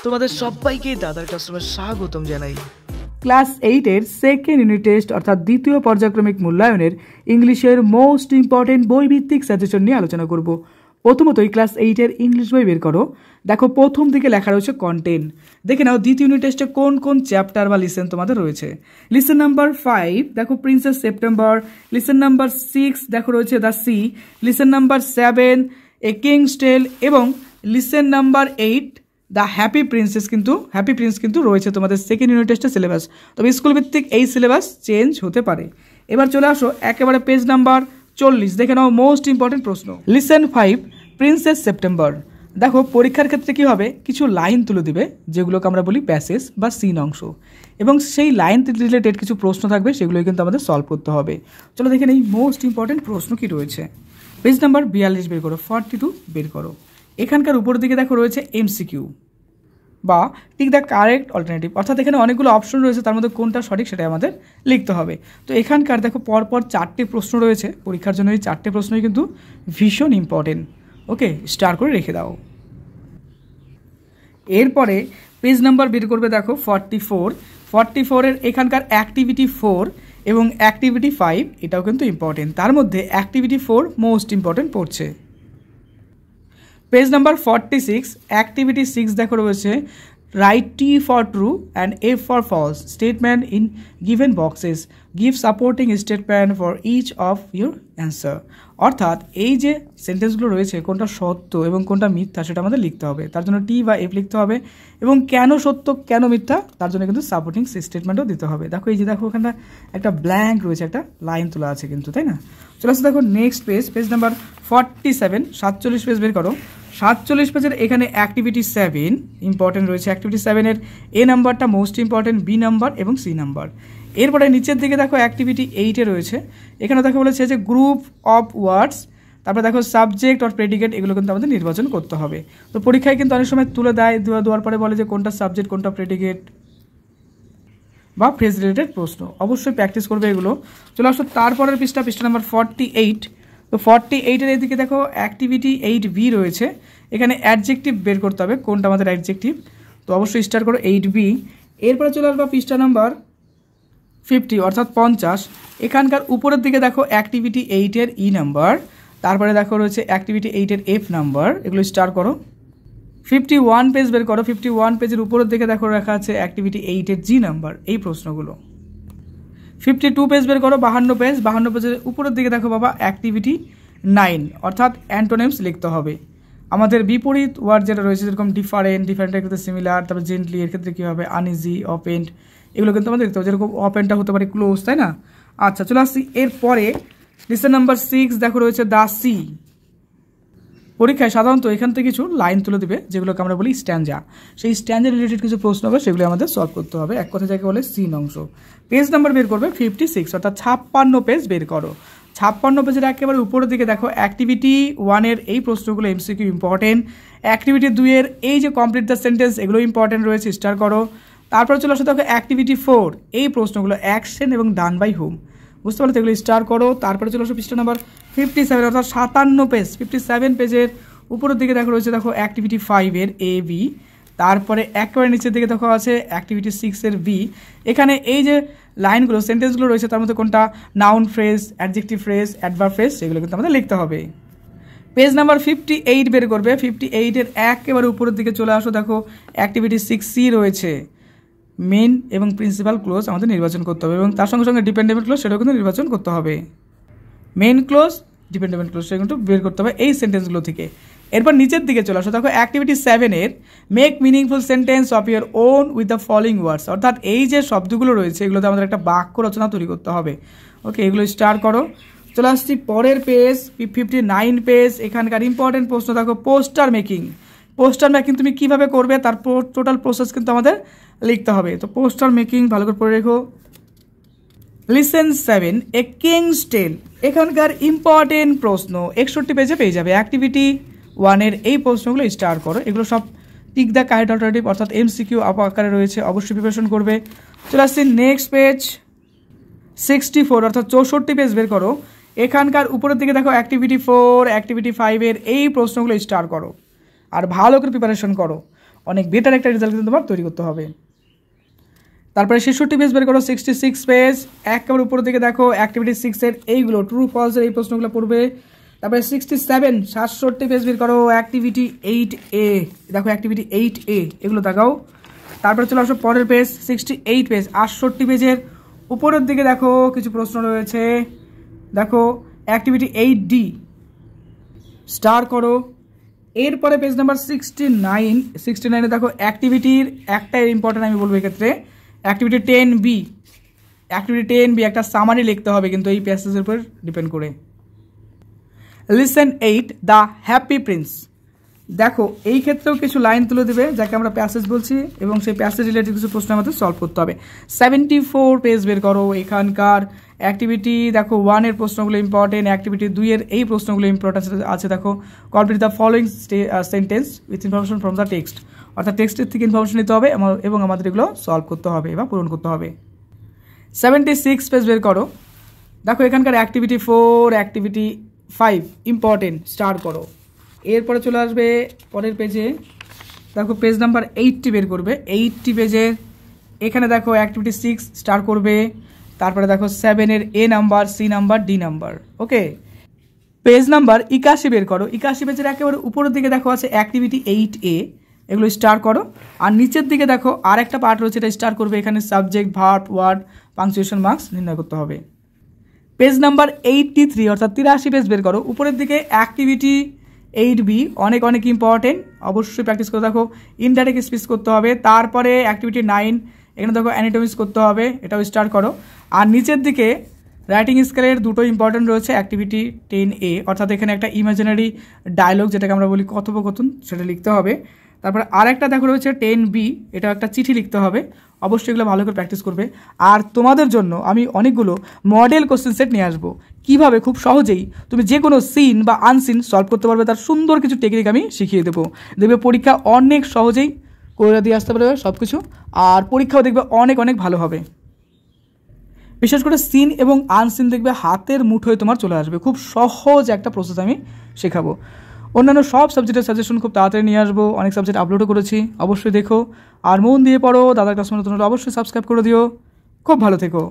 তোমাদের সবাইকে দাদার ক্লাসরুমে স্বাগতম জানাই। ক্লাস 8-এর সেকেন্ড ইউনিট টেস্ট অর্থাৎ দ্বিতীয় পর্যায়ক্রমিক মূল্যায়নের ইংলিশের মোস্ট ইম্পর্টেন্ট বইভিত্তিক সাজেশন নিয়ে আলোচনা করব। প্রথমতই ক্লাস 8-এর ইংলিশ বই বের করো। দেখো প্রথম দিকে লেখা রয়েছে কন্টেন্ট। দেখে নাও দ্বিতীয় ইউনিট টেস্টে কোন কোন চ্যাপ্টার বা লিসেন তোমাদের রয়েছে। লিসেন নাম্বার 5 দেখো প্রিন্সেস সেপ্টেম্বর। লিসেন নাম্বার 6 দেখো রয়েছে the sea. Listen number 7 a king's tale এবং listen number 8 the happy prince কিন্তু রয়েছে তোমাদের সেকেন্ড ইউনিট টেস্টের সিলেবাস। তবে স্কুল ভিত্তিক এই সিলেবাস চেঞ্জ হতে পারে। এবার চলে আসো একেবারে পেজ নাম্বার 40। দেখে নাও মোস্ট ইম্পর্টেন্ট প্রশ্ন। Listen 5 princess September. দেখো পরীক্ষার ক্ষেত্রে কি হবে, কিছু লাইন তুলে দিবে যেগুলোকে আমরা বলি প্যাসেজ বা সিন অংশ, এবং সেই লাইন রিলেটেড কিছু প্রশ্ন থাকবে, সেগুলোই কিন্তু আমাদের সলভ করতে হবে। চলো দেখে নেই মোস্ট ইম্পর্টেন্ট প্রশ্ন কি রয়েছে। পেজ নাম্বার 42 বের করো, 42 বের করো। এখানকার উপরের দিকে দেখো রয়েছে এমসিকিউ বা টিক দ্য কারেক্ট অল্টারনেটিভ, অর্থাৎ এখানে অনেকগুলো অপশন রয়েছে, তার মধ্যে কোনটা সঠিক সেটাই আমাদের লিখতে হবে। তো এখানকার দেখো পরপর 4টে প্রশ্ন রয়েছে পরীক্ষার জন্য। এই 4টে প্রশ্নই কিন্তু ভীষণ ইম্পর্টেন্ট। ওকে, স্টার করে রেখে দাও। এরপরে পেজ নাম্বার বের করবে দেখো 44-এর এখানকার অ্যাক্টিভিটি 4 এবং অ্যাক্টিভিটি 5 এটাও কিন্তু ইম্পর্টেন্ট। তার মধ্যে অ্যাক্টিভিটি 4 মোস্ট ইম্পর্টেন্ট পড়ছে। পেজ নাম্বার 46 অ্যাক্টিভিটি 6 দেখো রয়েছে write T for true and F for false statement in given boxes, give supporting statement for each of your answer. অর্থাৎ এই যে সেন্টেন্সগুলো রয়েছে কোনটা সত্য এবং কোনটা মিথ্যা সেটা আমাদের লিখতে হবে। তার জন্য টি বা এফ লিখতে হবে, এবং কেন সত্য কেন মিথ্যা তার জন্য কিন্তু সাপোর্টিং স্টেটমেন্টও দিতে হবে। দেখো এই যে দেখো ওখানটা একটা ব্ল্যাঙ্ক রয়েছে, একটা লাইন তোলা আছে কিন্তু, তাই না? চলে আসছে দেখো নেক্সট পেজ নাম্বার 47, 47 পেজ বের করো। 47 পেজের এখানে অ্যাক্টিভিটি 7 ইম্পর্টেন্ট রয়েছে। অ্যাক্টিভিটি 7-এর এ নাম্বারটা মোস্ট ইম্পর্টেন্ট, বি নাম্বার এবং সি নাম্বার। এরপরে নিচের দিকে দেখো অ্যাক্টিভিটি 8-এ রয়েছে। এখানে দেখো বলেছে যে গ্রুপ অফ ওয়ার্ডস, তারপরে দেখো সাবজেক্ট অর প্রেডিকেট, এগুলো কিন্তু আমাদের নির্বাচন করতে হবে। তো পরীক্ষায় কিন্তু অনেক সময় তুলে দেওয়ার পরে বলে যে কোনটা সাবজেক্ট কোনটা প্রেডিকেট বা ফ্রেজ রিলেটেড প্রশ্ন। অবশ্যই প্র্যাকটিস করবে এগুলো। চলে আসো তারপরের পৃষ্ঠা নাম্বার 48। তো 48-এর এদিকে দেখো অ্যাক্টিভিটি 8B রয়েছে। এখানে অ্যাডজেক্টিভ বের করতে হবে, কোনটা আমাদের অ্যাডজেক্টিভ। তো অবশ্যই স্টার্ট করো 8B। এরপরে চলে আসবা পৃষ্ঠা নাম্বার 50 অর্থাৎ 50। এখানকার উপরের দিকে দেখো অ্যাক্টিভিটি 8-এর ই নাম্বার, তারপরে দেখো রয়েছে অ্যাক্টিভিটি 8-এর এফ নাম্বার, এগুলো স্টার্ট করো। 51 পেজ বের করো। 51 পেজের উপরের দিকে দেখো রাখা আছে অ্যাক্টিভিটি 8-এর জি নাম্বার, এই প্রশ্নগুলো। 52 পেজ বের করো, 52 পেজের উপরের দিকে দেখো বাবা অ্যাক্টিভিটি 9 অর্থাৎ অ্যান্টোনিমস লিখতে হবে। আমাদের বিপরীত ওয়ার্ড যেটা রয়েছে যেরকম ডিফারেন্টের ক্ষেত্রে সিমিলার, তারপর জেন্টলি এর ক্ষেত্রে কী হবে আনইজি, অপেন্ড, এগুলো কিন্তু আমাদের লিখতে হবে। যেরকম অপেনটা হতে পারে ক্লোজ, তাই না? আচ্ছা চলে আসছি এরপরে লিসেন নাম্বার 6 দেখো রয়েছে দ্য সি। পরীক্ষায় সাধারণত এখান থেকে কিছু লাইন তুলে দেবে যেগুলোকে আমরা বলি স্ট্যান্জা। সেই স্ট্যান্জা রিলেটেড কিছু প্রশ্ন হবে, সেগুলো আমাদের সলভ করতে হবে। এক কথা যাকে বলে সিন অংশ। পেজ নাম্বার বের করবে 56 অর্থাৎ 56 পেজ বের করো। 56 পেজের একেবারে উপরের দিকে দেখো অ্যাক্টিভিটি 1-এর এই প্রশ্নগুলো এমসিকিউ ইম্পর্টেন্ট। অ্যাক্টিভিটি 2-এর এই যে কমপ্লিট দ্য সেন্টেন্স, এগুলো ইম্পর্টেন্ট রয়েছে, স্টার করো। তারপরে চলে আসো দেখো অ্যাক্টিভিটি 4 এই প্রশ্নগুলো অ্যাকশন এবং ডান বাই হুম, বুঝতে পারলে, এগুলো স্টার করো। তারপরে চলে আসো পৃষ্ঠা নাম্বার 57 অর্থাৎ 57 পেজ। 57 পেজের উপরের দিকে দেখো রয়েছে দেখো অ্যাক্টিভিটি 5-এর এ বি, তারপরে একেবারে নিচের দিকে দেখো আছে অ্যাক্টিভিটি 6-এর বি। এখানে এই যে লাইনগুলো সেন্টেন্সগুলো রয়েছে তার মধ্যে কোনটা noun phrase, adjective phrase, adverb phrase, সেগুলো কিন্তু আমাদের লিখতে হবে। পেজ নাম্বার 58 বের করবে। 58-এর একেবারে উপরের দিকে চলে আসো, দেখো অ্যাক্টিভিটি 6C রয়েছে মেন এবং প্রিন্সিপাল ক্লোজ আমাদের নির্বাচন করতে হবে, এবং তার সঙ্গে সঙ্গে ডিপেন্ডেন্ট ক্লোজ সেটাও কিন্তু নির্বাচন করতে হবে। মেন ক্লোজ, ডিপেন্ডেন্ট ক্লোজ সেটা কিন্তু বের করতে হবে এই সেন্টেন্সগুলো থেকে। এরপর নিচের দিকে চলে আসো, দেখো অ্যাক্টিভিটি 7-এর make meaningful sentence of your own with the following words, অর্থাৎ এই যে শব্দগুলো রয়েছে এগুলোতে আমাদের একটা বাক্য রচনা তৈরি করতে হবে। ওকে, এগুলো স্টার্ট করো। চলে আসছি পরের পেজ 59 পেজ। এখানকার ইম্পর্টেন্ট প্রশ্ন দেখো পোস্টার মেকিং। পোস্টার মেকিং তুমি কীভাবে করবে তার টোটাল প্রসেস কিন্তু আমাদের লিখতে হবে। তো পোস্টার মেকিং ভালো করে পড়ে রেখো। লিসেন 7 এ কিংস টেল, এখানকার ইম্পর্টেন্ট প্রশ্ন 61 পেজে পেয়ে যাবে। অ্যাক্টিভিটি 1-এর এই প্রশ্নগুলো স্টার্ট করো। এগুলো সব টিক দ্য কারেক্ট অল্টারনেটিভ অর্থাৎ এমসিকিউ আকারে রয়েছে, অবশ্যই প্রিপারেশন করবে। চলে আসছি নেক্সট পেজ 64 অর্থাৎ 64 পেজ বের করো। এখানকার উপরের দিকে দেখো অ্যাক্টিভিটি 4, অ্যাক্টিভিটি 5-এর এই প্রশ্নগুলো স্টার্ট করো আর ভালো করে প্রিপারেশন করো। অনেক বেটার একটা রেজাল্ট কিন্তু তোমার তৈরি করতে হবে। তারপরে 66 পেজ বের করো, 66 পেজ একেবারে উপরের দিকে দেখো অ্যাক্টিভিটি 6-এর এইগুলো ট্রু ফলসের এই প্রশ্নগুলো পড়বে। তারপরে 67 পেজ বের করো, অ্যাক্টিভিটি 8A, দেখো অ্যাক্টিভিটি 8A এগুলো দেখাও। তারপরে চলে আসো পরের পেজ 68 পেজ, 68 পেজের উপরের দিকে দেখো কিছু প্রশ্ন রয়েছে, দেখো অ্যাক্টিভিটি 8D স্টার করো। এরপরে পেজ নাম্বার 69 দেখো অ্যাক্টিভিটির একটাই ইম্পর্টেন্ট আমি বলবো এক্ষেত্রে, অ্যাক্টিভিটি 10B একটা সামারি লিখতে হবে কিন্তু এই প্যাসেজের উপর ডিপেন্ড করে। লিসেন 8 দ্য হ্যাপি প্রিন্স, দেখো এই ক্ষেত্রেও কিছু লাইন তুলে দেবে যাকে আমরা প্যাসেজ বলছি এবং সেই প্যাসেজ রিলেটেড কিছু প্রশ্ন আমাদের সলভ করতে হবে। 74 পেজ বের করো, এখানকার অ্যাক্টিভিটি দেখো 1-এর প্রশ্নগুলো ইম্পর্টেন্ট, অ্যাক্টিভিটি 2-এর এই প্রশ্নগুলো ইম্পর্টেন্ট আছে, দেখো complete the following sentence with information from the text, অর্থাৎ টেক্সটের থেকে ইনফরমেশন নিতে হবে এবং আমাদের এগুলো সলভ করতে হবে বা পূরণ করতে হবে। 76 পেজ বের করো, দেখো এখানকার অ্যাক্টিভিটি 4 অ্যাক্টিভিটি 5 ইম্পর্টেন্ট স্টার করো। এরপরে চলে আসবে পরের পেজে, দেখো পেজ নাম্বার 80 বের করবে, 80 পেজের এখানে দেখো অ্যাক্টিভিটি 6 স্টার করবে। তারপরে দেখো 7-এর A number, C number, D number. Okay, page number 81 বের করো, 81 পেজের একেবারে উপরের দিকে দেখো আছে অ্যাক্টিভিটি 8A, এগুলো স্টার করো। আর নিচের দিকে দেখো আর একটা পার্ট রয়েছে, এটা স্টার করবে, এখানে subject, verb, word, punctuation marks নির্ণয় করতে হবে। পেজ নাম্বার 83 অর্থাৎ 83 পেজ বের করো, উপরের দিকে অ্যাক্টিভিটি 8B অনেক ইম্পর্টেন্ট, অবশ্যই প্র্যাকটিস করে দেখো। ইনডাইরেক্ট স্পিচ করতে হবে। তারপরে অ্যাক্টিভিটি 9 এখানে দেখো অ্যানাটমিক্স করতে হবে, এটাও স্টার্ট করো। আর নিচের দিকে রাইটিং স্কেলের দুটো ইম্পর্টেন্ট রয়েছে, অ্যাক্টিভিটি 10A অর্থাৎ এখানে একটা ইমাজিনারি ডায়লগ যেটাকে আমরা বলি কথোপকথন, সেটা লিখতে হবে। তারপরে আর একটা দেখো রয়েছে 10B, এটা একটা চিঠি লিখতে হবে, অবশ্যই এগুলো ভালো করে প্র্যাকটিস করবে। আর তোমাদের জন্য আমি অনেকগুলো মডেল কোশ্চেন সেট নিয়ে আসবো, কীভাবে খুব সহজেই তুমি যে কোনো সিন বা আনসিন সলভ করতে পারবে তার সুন্দর কিছু টেকনিক আমি শিখিয়ে দেবো। দেখবে পরীক্ষা অনেক সহজেই করে দিয়ে আসতে পারবে সব কিছু, আর পরীক্ষাও দেখবে অনেক ভালো হবে। বিশেষ করে সিন এবং আনসিন দেখবে হাতের মুঠোয় তোমার চলে আসবে, খুব সহজ একটা প্রসেস আমি শেখাবো। অন্যান্য সব সাবজেক্টের সাজেশন খুব তাড়াতাড়ি নিয়ে আসবো, অনেক সাবজেক্ট আপলোডও করেছি, অবশ্যই দেখো আর মন দিয়ে পড়ো। দাদার ক্লাস নতুন অবশ্যই সাবস্ক্রাইব করে দিও। খুব ভালো থেকো।